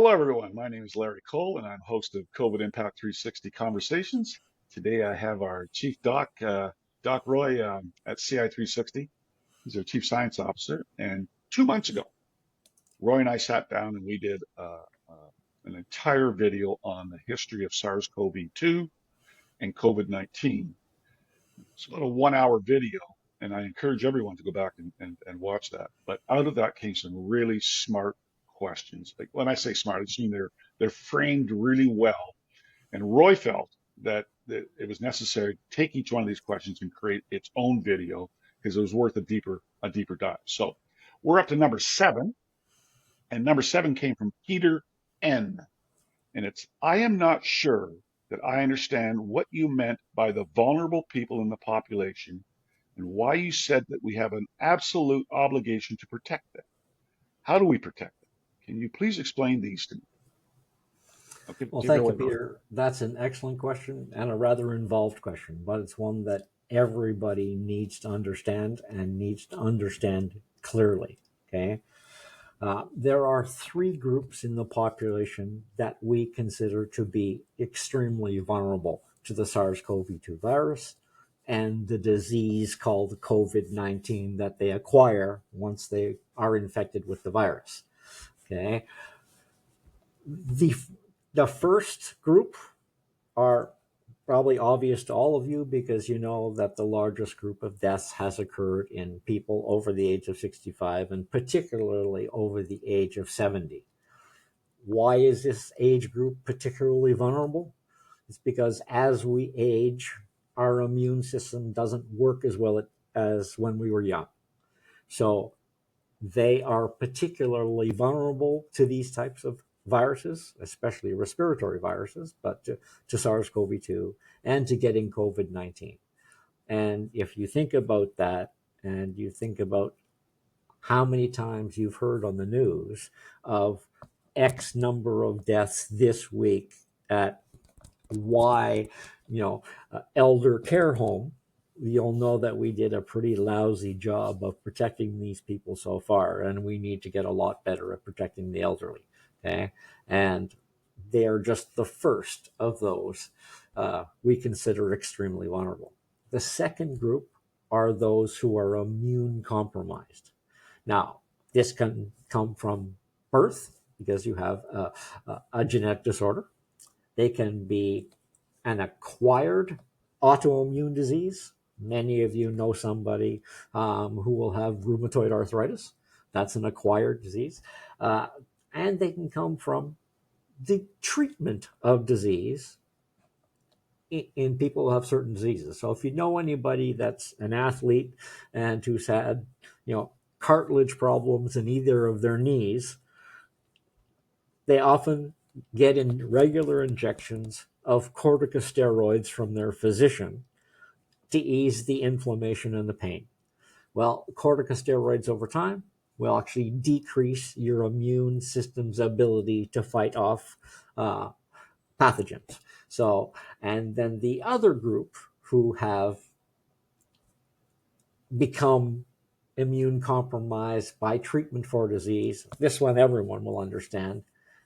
Hello, everyone. My name is Larry Cole, and I'm host of COVID Impact 360 Conversations. Today, I have our Chief Doc, Doc Roy, at CI 360. He's our Chief Science Officer. And 2 months ago, Roy and I sat down and we did an entire video on the history of SARS-CoV-2 and COVID-19. It's about a 1 hour video, and I encourage everyone to go back and watch that. But out of that came some really smart questions. Like when I say smart, I just mean they're framed really well. And Roy felt that it was necessary to take each one of these questions and create its own video because it was worth a deeper dive. So we're up to number 7, and number 7 came from Peter N. And it's, I am not sure that I understand what you meant by the vulnerable people in the population and why you said that we have an absolute obligation to protect them. How do we protect them? Can you please explain these to me? Okay, Well, take it thank you, away, Roy. Peter. That's an excellent question and a rather involved question, but it's one that everybody needs to understand and needs to understand clearly. Okay. There are 3 groups in the population that we consider to be extremely vulnerable to the SARS-CoV-2 virus and the disease called COVID-19 that they acquire once they are infected with the virus. Okay. The, the first group are probably obvious to all of you because you know that the largest group of deaths has occurred in people over the age of 65 and particularly over the age of 70. Why is this age group particularly vulnerable? It's because as we age, our immune system doesn't work as well as when we were young. So they are particularly vulnerable to these types of viruses, especially respiratory viruses, but to SARS-CoV-2 and to getting COVID-19. And if you think about that and you think about how many times you've heard on the news of X number of deaths this week at Y, elder care home, you'll know that we did a pretty lousy job of protecting these people so far, and we need to get a lot better at protecting the elderly. Okay, and they are just the first of those we consider extremely vulnerable. The second group are those who are immune compromised. Now, this can come from birth because you have a genetic disorder. They can be an acquired autoimmune disease. Many of you know somebody who will have rheumatoid arthritis. That's an acquired disease. And they can come from the treatment of disease in people who have certain diseases. So if you know anybody that's an athlete and who's had, cartilage problems in either of their knees, they often get in regular injections of corticosteroids from their physician to ease the inflammation and the pain. Well, corticosteroids over time will actually decrease your immune system's ability to fight off pathogens. So, and then the other group who have become immune compromised by treatment for disease, this one everyone will understand.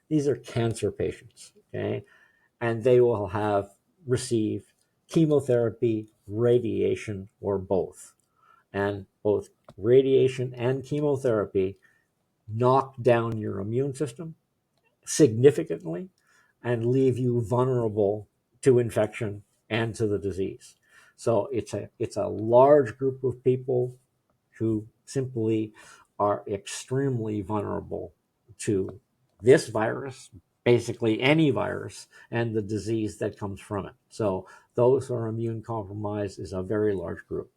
These are cancer patients, okay? And they will have received chemotherapy, radiation, or both. And both radiation and chemotherapy knock down your immune system significantly and leave you vulnerable to infection and to the disease. So it's a large group of people who simply are extremely vulnerable to this virus, basically any virus, and the disease that comes from it. So those who are immune compromised is a very large group.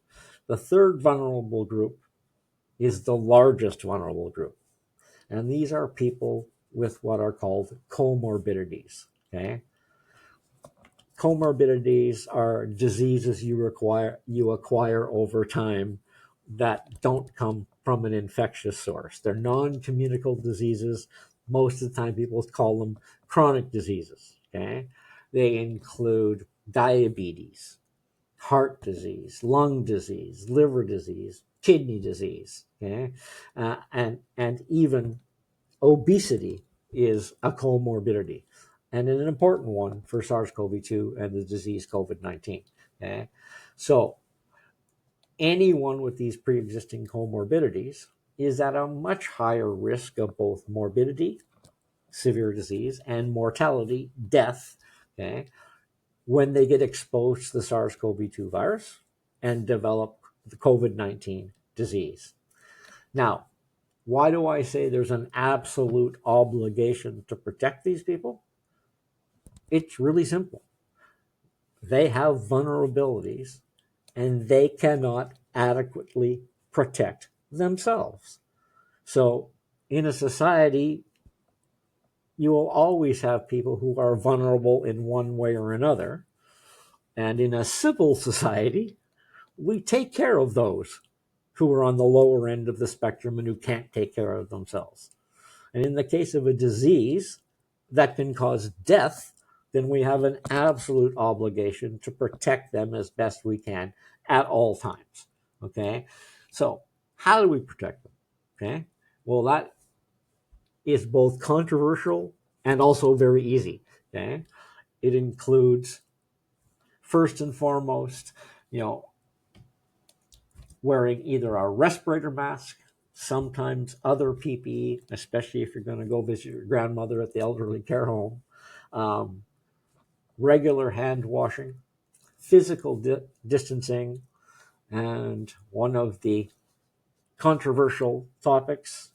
The third vulnerable group is the largest vulnerable group. And these are people with what are called comorbidities. Okay? Comorbidities are diseases you acquire over time that don't come from an infectious source. They're non-communicable diseases. Most of the time people call them chronic diseases. Okay? They include diabetes, heart disease, lung disease, liver disease, kidney disease, okay, and even obesity is a comorbidity, and an important one for SARS-CoV-2 and the disease COVID-19. Okay? So anyone with these pre-existing comorbidities is at a much higher risk of both morbidity, severe disease, and mortality, death, okay, when they get exposed to the SARS-CoV-2 virus and develop the COVID-19 disease. Now, why do I say there's an absolute obligation to protect these people? It's really simple. They have vulnerabilities and they cannot adequately protect themselves. So in a society, you will always have people who are vulnerable in one way or another. And in a civil society, we take care of those who are on the lower end of the spectrum and who can't take care of themselves. And in the case of a disease that can cause death, then we have an absolute obligation to protect them as best we can at all times. Okay? So, how do we protect them? Okay? Well, that is both controversial and also very easy. Okay? It includes, first and foremost, wearing either a respirator mask, sometimes other PPE, especially if you're going to go visit your grandmother at the elderly care home, regular hand washing, physical distancing, and one of the controversial topics,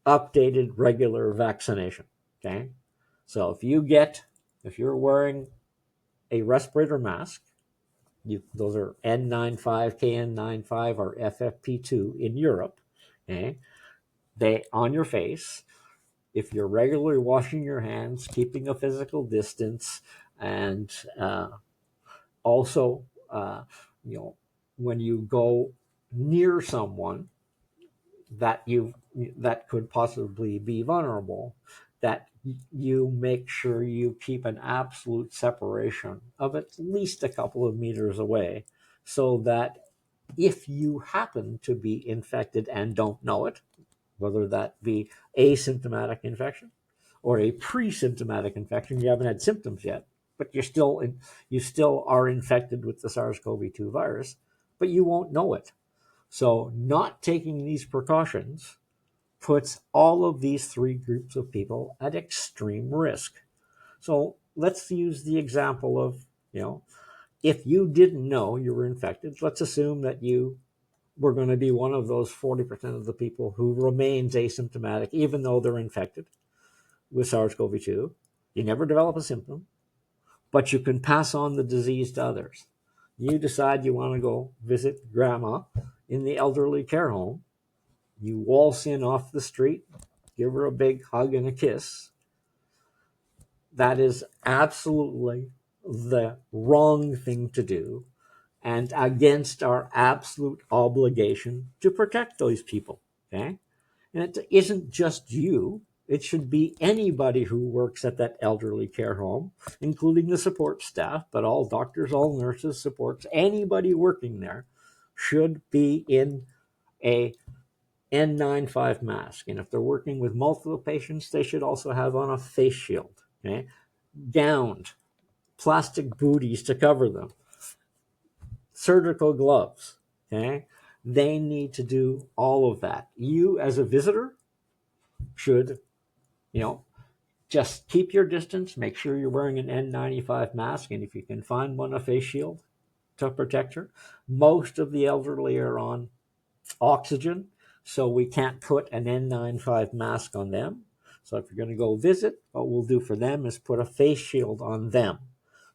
updated regular vaccination. Okay, so if you're wearing a respirator mask, those are N95, KN95, or FFP2 in Europe. Okay, they on your face. If you're regularly washing your hands, keeping a physical distance, and also, when you go near someone that could possibly be vulnerable, that you make sure you keep an absolute separation of at least a couple of meters away, so that if you happen to be infected and don't know it, whether that be asymptomatic infection or a pre-symptomatic infection, you haven't had symptoms yet, but you still are infected with the SARS-CoV-2 virus, but you won't know it. So not taking these precautions puts all of these three groups of people at extreme risk. So let's use the example of, if you didn't know you were infected, let's assume that you were going to be one of those 40% of the people who remains asymptomatic, even though they're infected with SARS-CoV-2. You never develop a symptom, but you can pass on the disease to others. You decide you want to go visit grandma in the elderly care home. You waltz in off the street, give her a big hug and a kiss. That is absolutely the wrong thing to do and against our absolute obligation to protect those people. Okay? And it isn't just you. It should be anybody who works at that elderly care home, including the support staff, but all doctors, all nurses, supports, anybody working there should be in a N95 mask. And if they're working with multiple patients, they should also have on a face shield, okay? Gowned, plastic booties to cover them, surgical gloves, okay? They need to do all of that. You, as a visitor, should, just keep your distance, make sure you're wearing an N95 mask, and if you can find one, a face shield to protect her. Most of the elderly are on oxygen, so we can't put an N95 mask on them. So if you're going to go visit, what we'll do for them is put a face shield on them.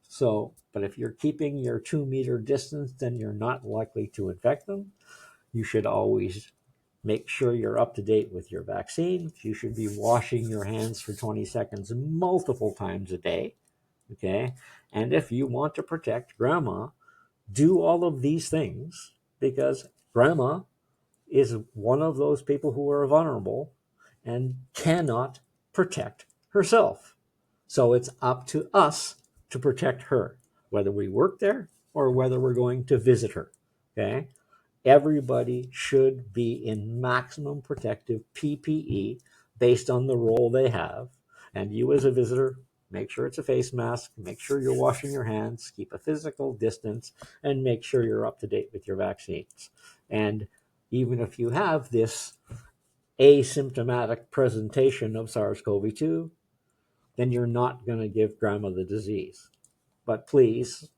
So, but if you're keeping your 2-meter distance, then you're not likely to infect them. You should always make sure you're up to date with your vaccine. You should be washing your hands for 20 seconds multiple times a day. Okay. And if you want to protect grandma, do all of these things, because grandma is one of those people who are vulnerable and cannot protect herself. So it's up to us to protect her, whether we work there or whether we're going to visit her. Okay? Everybody should be in maximum protective PPE based on the role they have. And you as a visitor, make sure it's a face mask, make sure you're washing your hands, keep a physical distance, and make sure you're up to date with your vaccines. And even if you have this asymptomatic presentation of SARS-CoV-2, then you're not going to give grandma the disease. But please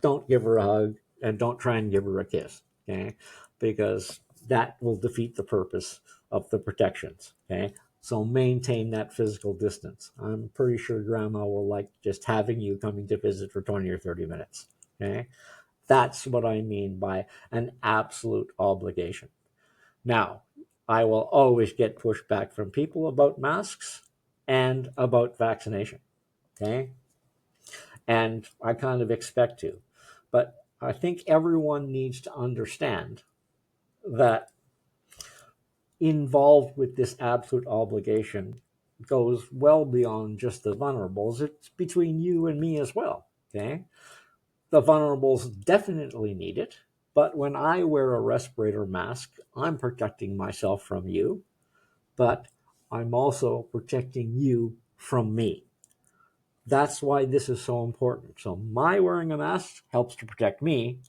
don't give her a hug and don't try and give her a kiss, okay? Because that will defeat the purpose of the protections, okay? So maintain that physical distance. I'm pretty sure grandma will like just having you coming to visit for 20 or 30 minutes, okay? That's what I mean by an absolute obligation. Now, I will always get pushback from people about masks and about vaccination, okay? And I kind of expect to. But I think everyone needs to understand that involved with this absolute obligation goes well beyond just the vulnerables. It's between you and me as well, okay? The vulnerables definitely need it, but when I wear a respirator mask, I'm protecting myself from you, but I'm also protecting you from me. That's why this is so important. So my wearing a mask helps to protect me,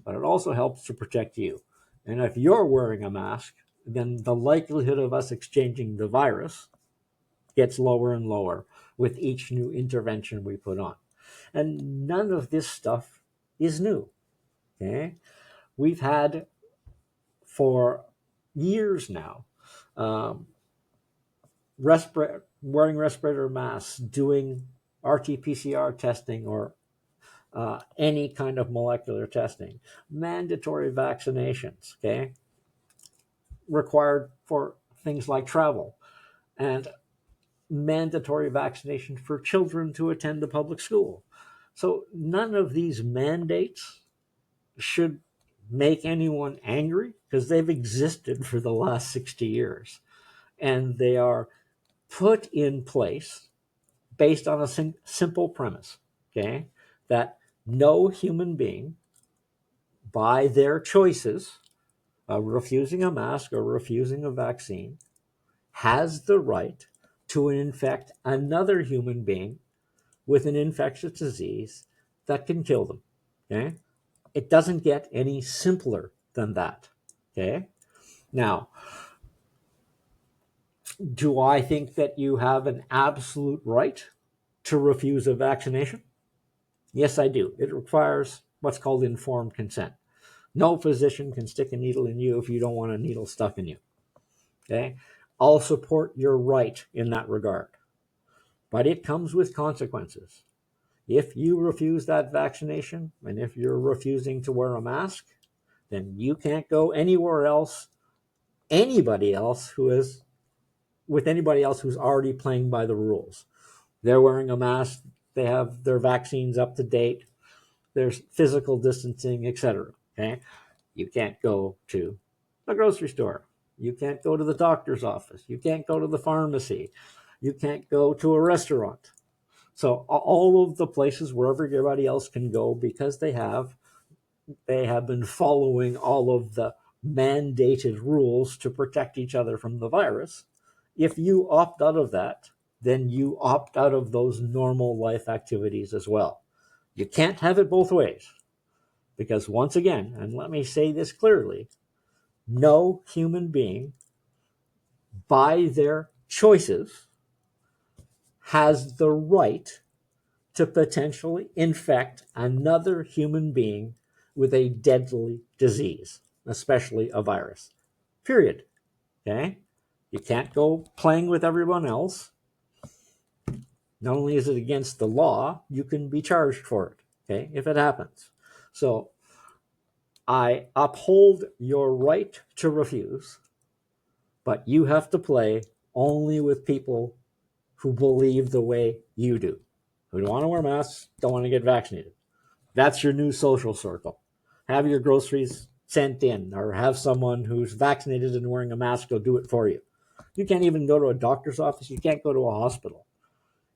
but it also helps to protect you. And if you're wearing a mask, then the likelihood of us exchanging the virus gets lower and lower with each new intervention we put on. And none of this stuff is new. Okay? We've had for years now um, wearing respirator masks, doing RT-PCR testing or any kind of molecular testing, mandatory vaccinations, okay, required for things like travel, and mandatory vaccination for children to attend the public school. So none of these mandates should make anyone angry because they've existed for the last 60 years. And they are put in place based on a simple premise, okay, that no human being, by their choices, refusing a mask or refusing a vaccine, has the right to infect another human being with an infectious disease that can kill them. Okay? It doesn't get any simpler than that. Okay? Now, do I think that you have an absolute right to refuse a vaccination? Yes, I do. It requires what's called informed consent. No physician can stick a needle in you if you don't want a needle stuck in you. Okay? I'll support your right in that regard. But it comes with consequences. If you refuse that vaccination and if you're refusing to wear a mask, then you can't go anywhere else, anybody else who is with anybody else who's already playing by the rules. They're wearing a mask, they have their vaccines up to date, there's physical distancing, etc. Okay? You can't go to the grocery store. You can't go to the doctor's office. You can't go to the pharmacy. You can't go to a restaurant. So all of the places where everybody else can go because they have been following all of the mandated rules to protect each other from the virus. If you opt out of that, then you opt out of those normal life activities as well. You can't have it both ways. Because once again, and let me say this clearly, no human being, by their choices, has the right to potentially infect another human being with a deadly disease, especially a virus. Period. Okay? You can't go playing with everyone else. Not only is it against the law, you can be charged for it, okay, if it happens. So I uphold your right to refuse, but you have to play only with people who believe the way you do, who don't want to wear masks, don't want to get vaccinated. That's your new social circle. Have your groceries sent in, or have someone who's vaccinated and wearing a mask go do it for you. You can't even go to a doctor's office. You can't go to a hospital.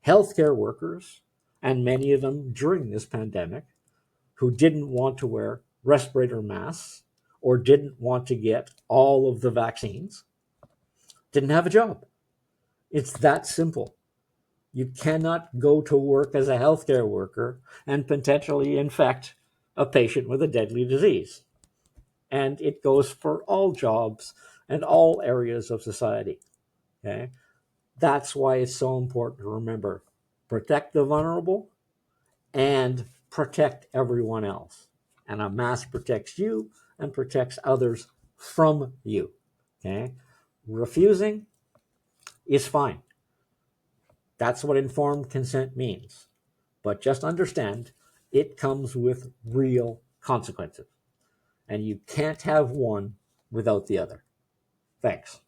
Healthcare workers, and many of them during this pandemic, who didn't want to wear respirator masks or didn't want to get all of the vaccines, didn't have a job. It's that simple. You cannot go to work as a healthcare worker and potentially infect a patient with a deadly disease. And it goes for all jobs and all areas of society. Okay? That's why it's so important to remember, protect the vulnerable and protect everyone else. And a mask protects you and protects others from you. Okay? Refusing is fine. That's what informed consent means. But just understand it comes with real consequences. And you can't have one without the other. Thanks.